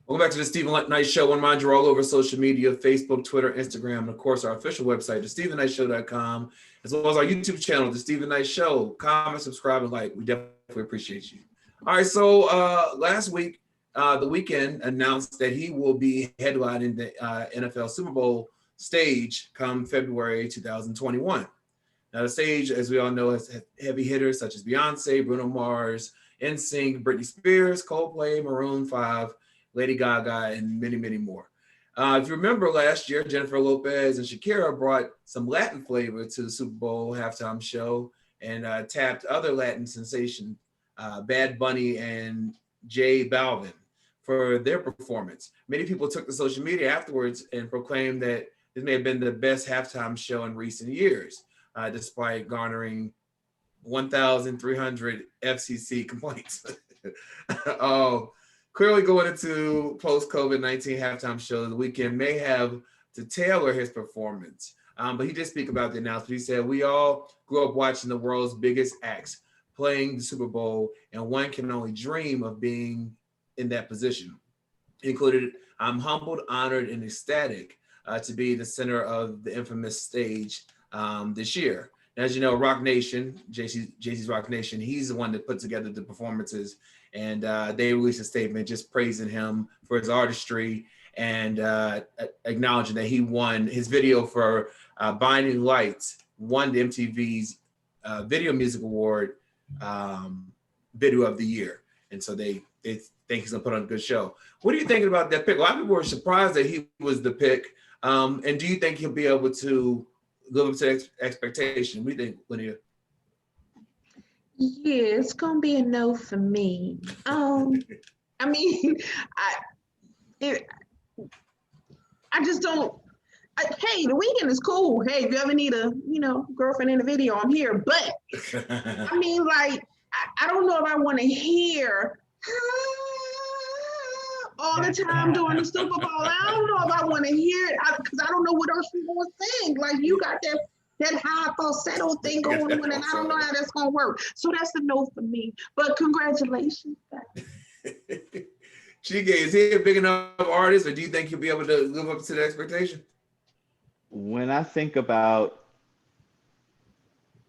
Welcome back to the Stephen Knight Show. One mind you're all over social media, Facebook, Twitter, Instagram, and of course our official website, thestephennightshow.com, as well as our YouTube channel, The Stephen Knight Show. Comment, subscribe, and like. We definitely appreciate you. All right, so last week, The Weeknd announced that he will be headlining the NFL Super Bowl stage come February 2021. Now, the stage, as we all know, has heavy hitters such as Beyonce, Bruno Mars, NSYNC, Britney Spears, Coldplay, Maroon 5, Lady Gaga, and many, many more. If you remember last year, Jennifer Lopez and Shakira brought some Latin flavor to the Super Bowl halftime show and tapped other Latin sensation, Bad Bunny and J Balvin, for their performance. Many people took to social media afterwards and proclaimed that this may have been the best halftime show in recent years, despite garnering 1,300 FCC complaints. Oh, clearly going into post-COVID-19 halftime show, The Weeknd may have to tailor his performance. But he did speak about the announcement. He said, "We all grew up watching the world's biggest acts playing the Super Bowl, and one can only dream of being in that position." He included, "I'm humbled, honored, and ecstatic to be the center of the infamous stage this year." As you know, Rock Nation, Jay-Z's Rock Nation, he's the one that put together the performances, and they released a statement just praising him for his artistry and acknowledging that he won his video for Binding Lights, won the MTV's Video Music Award Video of the Year. And so they think he's gonna put on a good show. What are you thinking about that pick? A lot of people were surprised that he was the pick. And do you think he'll be able to live up to expectation? What do you think, Lydia? Yeah, it's gonna be a no for me. I mean, I it, I just don't. Hey, The Weeknd is cool. Hey, if you ever need a girlfriend in a video, I'm here. But I mean, like, I don't know if I want to hear all the time during the Super Bowl. I don't know if I want to hear it because I don't know what else you're going to sing. Like, you got that high falsetto thing going on, and I don't know how that's going to work. So that's a no for me. But congratulations. Chige, is he a big enough artist, or do you think he'll be able to live up to the expectation? When I think about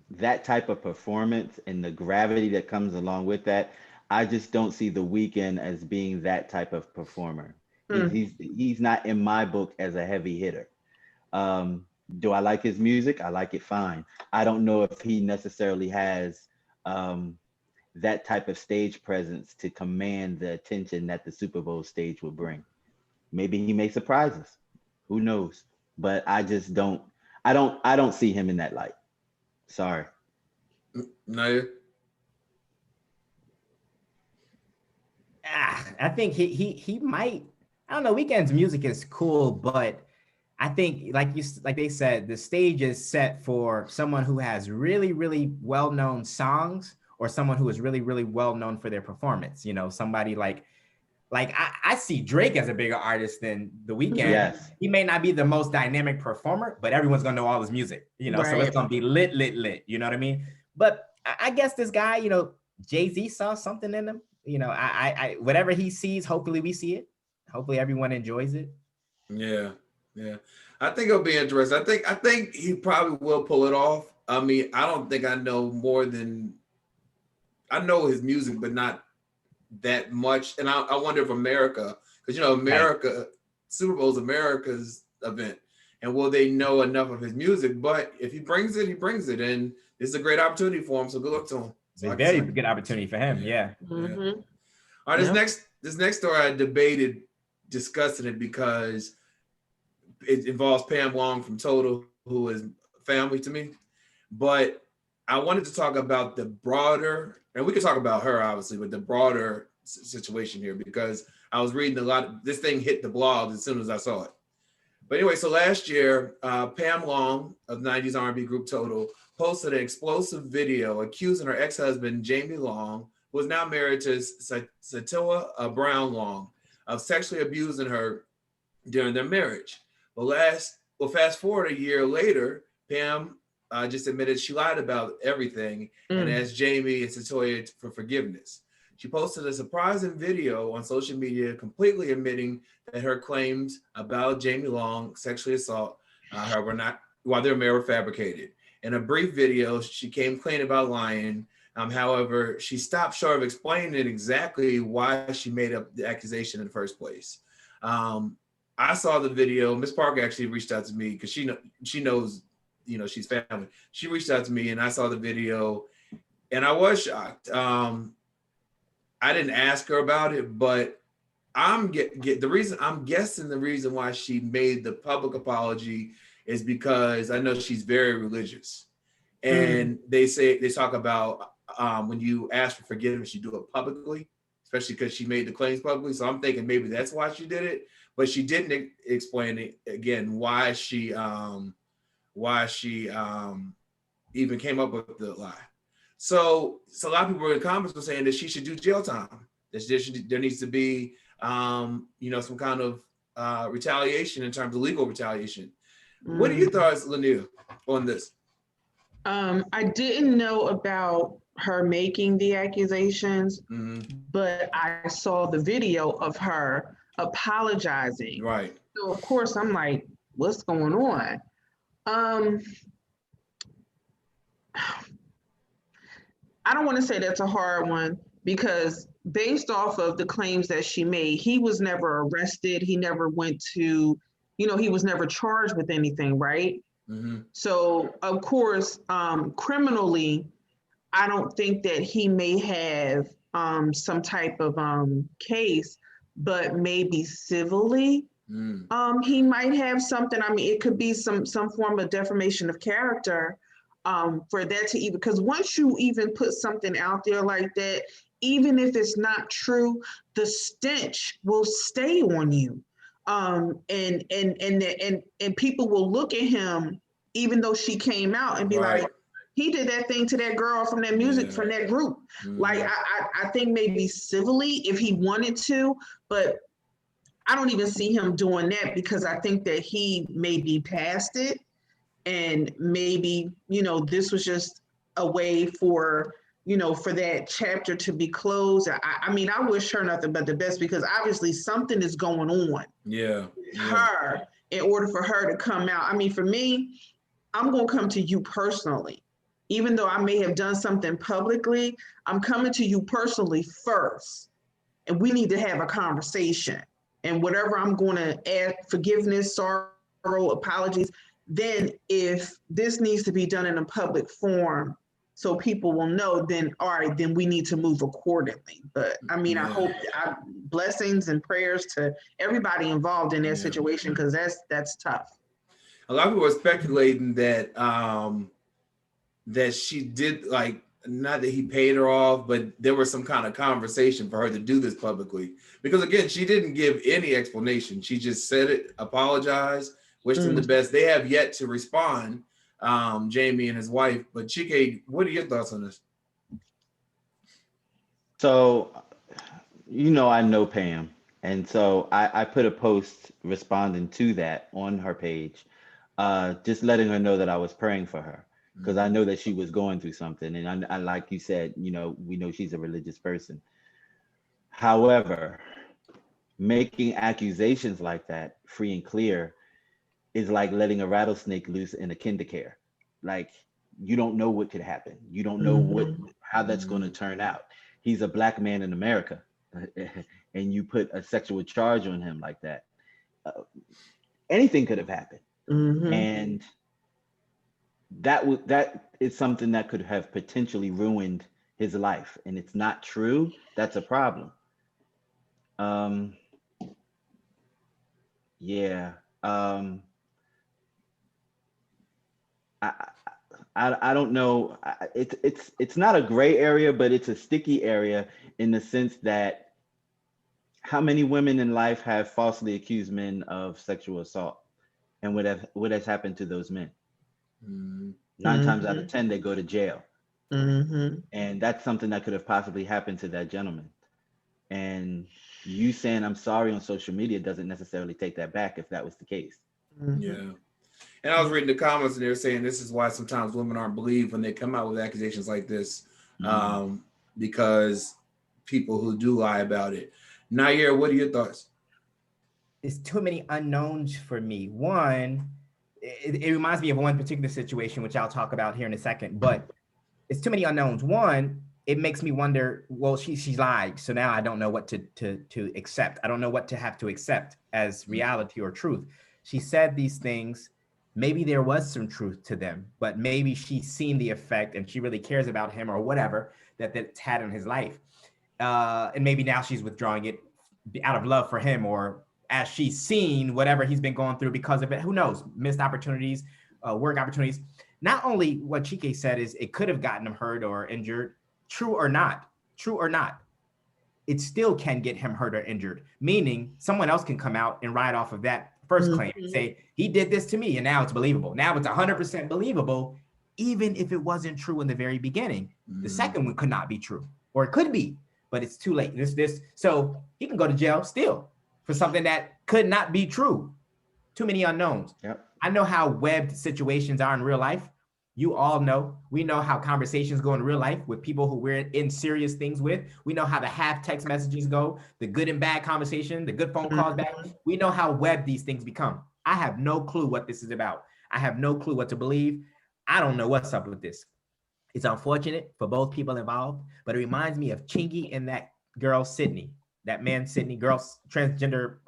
that type of performance and the gravity that comes along with that, I just don't see The Weeknd as being that type of performer. He's not in my book as a heavy hitter. Do I like his music? I like it fine. I don't know if he necessarily has that type of stage presence to command the attention that the Super Bowl stage would bring. Maybe he may surprise us. Who knows? But I just don't. I don't see him in that light. Sorry. No. I think he might. I don't know. Weeknd's music is cool, but I think like they said, the stage is set for someone who has really, really well-known songs, or someone who is really, really well-known for their performance. Somebody like I see Drake as a bigger artist than The Weeknd. Yes. He may not be the most dynamic performer, but everyone's gonna know all his music, Right. So it's gonna be lit. You know what I mean? But I guess this guy, Jay-Z saw something in him. I whatever he sees, hopefully we see it. Hopefully everyone enjoys it. Yeah. I think it'll be interesting. I think he probably will pull it off. I mean, I don't think I know more than I know his music, but not that much. And I wonder if America, because America, right. Super Bowl is America's event, and will they know enough of his music? But if he brings it, and it's a great opportunity for him. So good luck to him. It's a very good opportunity for him. Yeah. Mm-hmm. All right. This next story I debated discussing it because it involves Pam Long from Total, who is family to me. But I wanted to talk about the broader, and we could talk about her obviously, but the broader situation here, because I was reading a lot. This thing hit the blog as soon as I saw it. But anyway, so last year, Pam Long of 90s R&B group Total posted an explosive video accusing her ex-husband, Jamie Long, who is now married to Satiwa Brown Long, of sexually abusing her during their marriage. Well, fast forward a year later, Pam just admitted she lied about everything and asked Jamie and Satiwa for forgiveness. She posted a surprising video on social media completely admitting that her claims about Jamie Long sexually assault her were not, while they were fabricated. In a brief video, she came clean about lying. However, she stopped short of explaining exactly why she made up the accusation in the first place. I saw the video. Miss Parker actually reached out to me because she knows, you know, she's family. She reached out to me and I saw the video and I was shocked. I didn't ask her about it, but the reason I'm guessing the reason why she made the public apology is because I know she's very religious, and they talk about when you ask for forgiveness, you do it publicly, especially because she made the claims publicly. So I'm thinking maybe that's why she did it, but she didn't explain it again why she even came up with the lie. So a lot of people in the comments were saying that she should do jail time. That there needs to be, some kind of retaliation in terms of legal retaliation. What are your thoughts, Lanier, on this? I didn't know about her making the accusations, but I saw the video of her apologizing. Right. So of course I'm like, what's going on? I don't want to say that's a hard one because based off of the claims that she made, he was never arrested. He never went to, he was never charged with anything, right? So of course, criminally, I don't think that he may have some type of case, but maybe civilly, he might have something. I mean, it could be some form of defamation of character. For that to even, because once you even put something out there like that, even if it's not true, the stench will stay on you. And people will look at him, even though she came out and be like, he did that thing to that girl from that music, from that group. Like, I think maybe civilly if he wanted to, but I don't even see him doing that because I think that he may be past it. And maybe, this was just a way for that chapter to be closed. I mean, I wish her nothing but the best because obviously something is going on. Her, in order for her to come out. I mean, for me, I'm going to come to you personally. Even though I may have done something publicly, I'm coming to you personally first. And we need to have a conversation. And whatever I'm going to add, forgiveness, sorrow, apologies, then if this needs to be done in a public forum so people will know, then all right, then we need to move accordingly. But I mean, I hope blessings and prayers to everybody involved in that situation because that's tough. A lot of people are speculating that that she did, like, not that he paid her off, but there was some kind of conversation for her to do this publicly. Because again, she didn't give any explanation. She just said it, apologized, wished him the best. They have yet to respond, Jamie and his wife. But Chike, what are your thoughts on this? So, I know Pam. And so I put a post responding to that on her page, just letting her know that I was praying for her because I know that she was going through something. And I like you said, we know she's a religious person. However, making accusations like that free and clear is like letting a rattlesnake loose in a kindercare. Like, you don't know what could happen. You don't know how that's going to turn out. He's a Black man in America, and you put a sexual charge on him like that. Anything could have happened, and that is something that could have potentially ruined his life. And it's not true. That's a problem. I don't know. It's not a gray area, but it's a sticky area in the sense that how many women in life have falsely accused men of sexual assault, and what has happened to those men? 9 times out of 10, they go to jail, and that's something that could have possibly happened to that gentleman. And you saying I'm sorry on social media doesn't necessarily take that back if that was the case. Yeah. And I was reading the comments and they were saying this is why sometimes women aren't believed when they come out with accusations like this, because people who do lie about it. Nair, what are your thoughts? It's too many unknowns for me. One, it reminds me of one particular situation, which I'll talk about here in a second, but it's too many unknowns. One, it makes me wonder, well, she lied. So now I don't know what to accept. I don't know what to have to accept as reality or truth. She said these things. Maybe there was some truth to them, but maybe she's seen the effect and she really cares about him or whatever that's had in his life. And maybe now she's withdrawing it out of love for him, or as she's seen whatever he's been going through because of it. Who knows? Missed opportunities, work opportunities. Not only what Chike said is it could have gotten him hurt or injured. True or not, it still can get him hurt or injured, meaning someone else can come out and ride off of that first claim and say, he did this to me, and now it's believable. Now it's 100% believable, even if it wasn't true in the very beginning. The second one could not be true, or it could be, but it's too late. So he can go to jail still for something that could not be true. Too many unknowns. Yep. I know how webbed situations are in real life. You all know. We know how conversations go in real life with people who we're in serious things with. We know how the half text messages go, the good and bad conversation, the good phone calls back. We know how webbed these things become. I have no clue what this is about. I have no clue what to believe. I don't know what's up with this. It's unfortunate for both people involved, but it reminds me of Chingy and that girl, Sydney, that man, Sydney, girl, transgender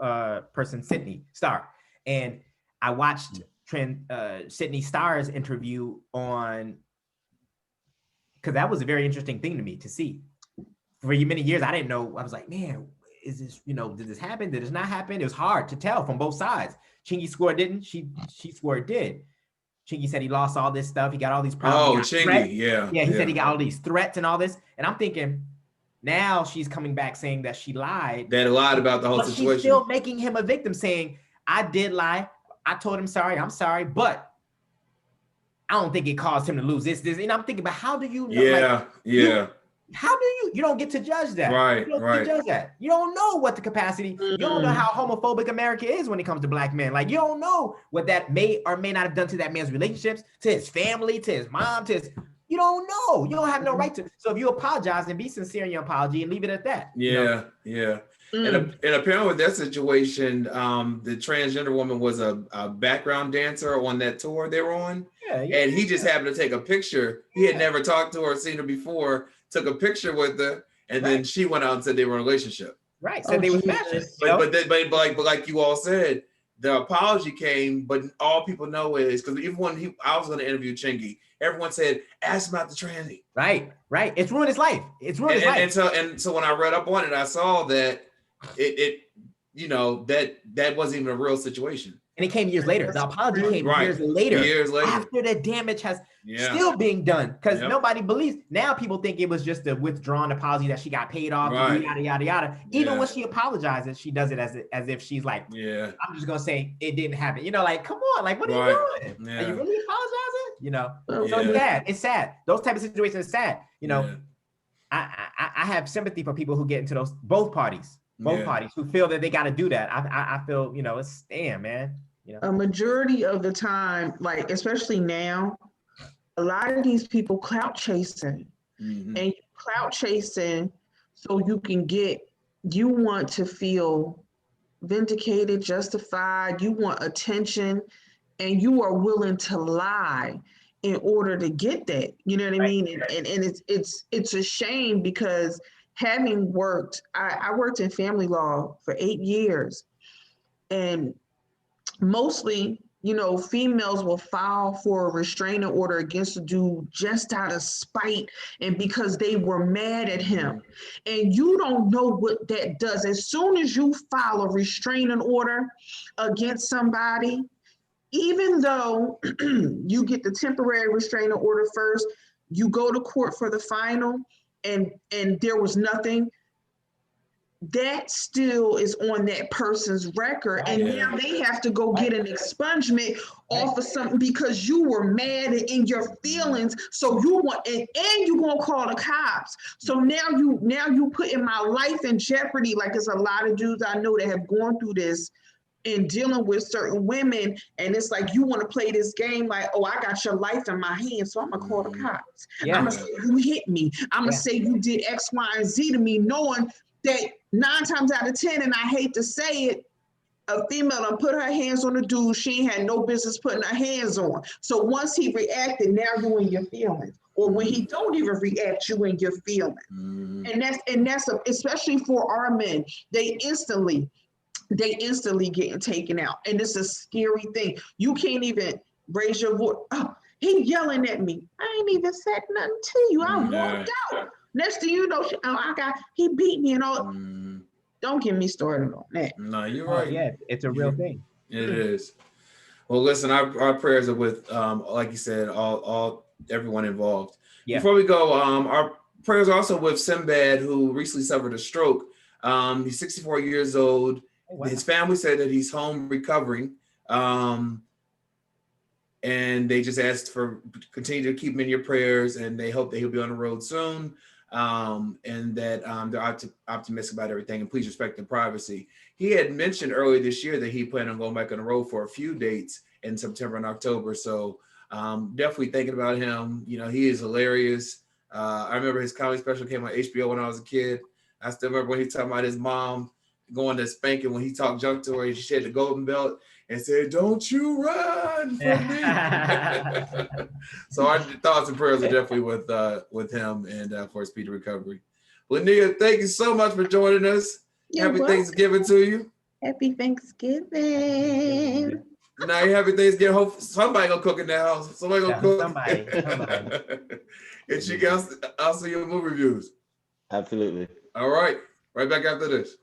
person, Sydney Star. And I watched Sydney Starr's interview on, because that was a very interesting thing to me to see. For many years, I didn't know. I was like, man, is this, did this happen? Did this not happen? It was hard to tell from both sides. Chingy swore it didn't. She swore it did. Chingy said he lost all this stuff. He got all these problems. Oh, Chingy, yeah. Yeah, he said he got all these threats and all this. And I'm thinking, now she's coming back saying that she lied. That lied about the whole but situation. She's still making him a victim, saying, I did lie. I told him sorry. I'm sorry, but I don't think it caused him to lose this. And I'm thinking, but how do you know? How do you don't get to judge that? Right, you don't right. Get to judge that. You don't know what the capacity, you don't know how homophobic America is when it comes to Black men. Like, you don't know what that may or may not have done to that man's relationships, to his family, to his mom, you don't know. You don't have no right to. So if you apologize and be sincere in your apology and leave it at that. Yeah. And apparently with that situation, the transgender woman was a background dancer on that tour they were on. And he just happened to take a picture. He had never talked to her or seen her before, took a picture with her, and then she went out and said they were in a relationship. Right. So they were smashing. But like you all said, the apology came, but all people know is, because even when I was going to interview Chingy, everyone said, ask about the tranny. Right. It's ruined his life. It's ruined his life. And so when I read up on it, I saw that that wasn't even a real situation. And it came years later. The apology came years later. After the damage has still being done. Because nobody believes. Now people think it was just a withdrawn apology that she got paid off, yada, yada, yada. Even when she apologizes, she does it as if she's like, I'm just going to say it didn't happen. Like, come on. Like, what are you doing? Yeah. Are you really apologizing? So it's sad. It's sad. Those type of situations are sad. I have sympathy for people who get into those, both parties who feel that they got to do that. I feel, it's damn, man. A majority of the time, like especially now, a lot of these people clout chasing, and clout chasing so you want to feel vindicated, justified, you want attention, and you are willing to lie in order to get that. You know what I mean? And it's a shame, because having worked, I worked in family law for 8 years, and mostly, females will file for a restraining order against a dude just out of spite and because they were mad at him. And you don't know what that does. As soon as you file a restraining order against somebody, even though you get the temporary restraining order first, you go to court for the final, and there was nothing, that still is on that person's record. And now they have to go get an expungement off of something because you were mad and in your feelings. So you want, and you gonna call the cops. So now you putting my life in jeopardy. Like, there's a lot of dudes I know that have gone through this, in dealing with certain women, and it's like you want to play this game like, oh, I got your life in my hands, so I'm gonna call the cops. Yeah. I'm gonna say you hit me. I'm gonna Yeah. say you did X, Y, and Z to me, knowing that 9 times out of 10, and I hate to say it, a female done put her hands on a dude she ain't had no business putting her hands on. So once he reacted, now you in your feelings. Or when he don't even react, you in your feelings. And that's especially for our men. They instantly getting taken out. And it's a scary thing. You can't even raise your voice. Oh, he yelling at me. I ain't even said nothing to you. I walked out. Next thing you know, he beat me and all. Don't get me started on that. No, you're right. Yeah, it's a real thing. It is. Well, listen, our prayers are with, like you said, all everyone involved. Yeah. Before we go, our prayers are also with Sinbad, who recently suffered a stroke. He's 64 years old. Oh, wow. His family said that he's home recovering. And they just asked for continue to keep him in your prayers, and they hope that he'll be on the road soon. And that they're optimistic about everything, and please respect their privacy. He had mentioned earlier this year that he planned on going back on the road for a few dates in September and October. So definitely thinking about him. You know, he is hilarious. I remember his comedy special came on HBO when I was a kid. I still remember when he talking about his mom going to spanking when he talked junk to her, and she had the golden belt and said, "Don't you run from me." So our thoughts and prayers are definitely with him and for his speedy recovery. Linnea, thank you so much for joining us. Happy Thanksgiving to you. Happy Thanksgiving. Now you happy Thanksgiving. Hope somebody gonna cook in the house. Somebody gonna cook. Somebody. And she got also your movie reviews. Absolutely. All right. Right back after this.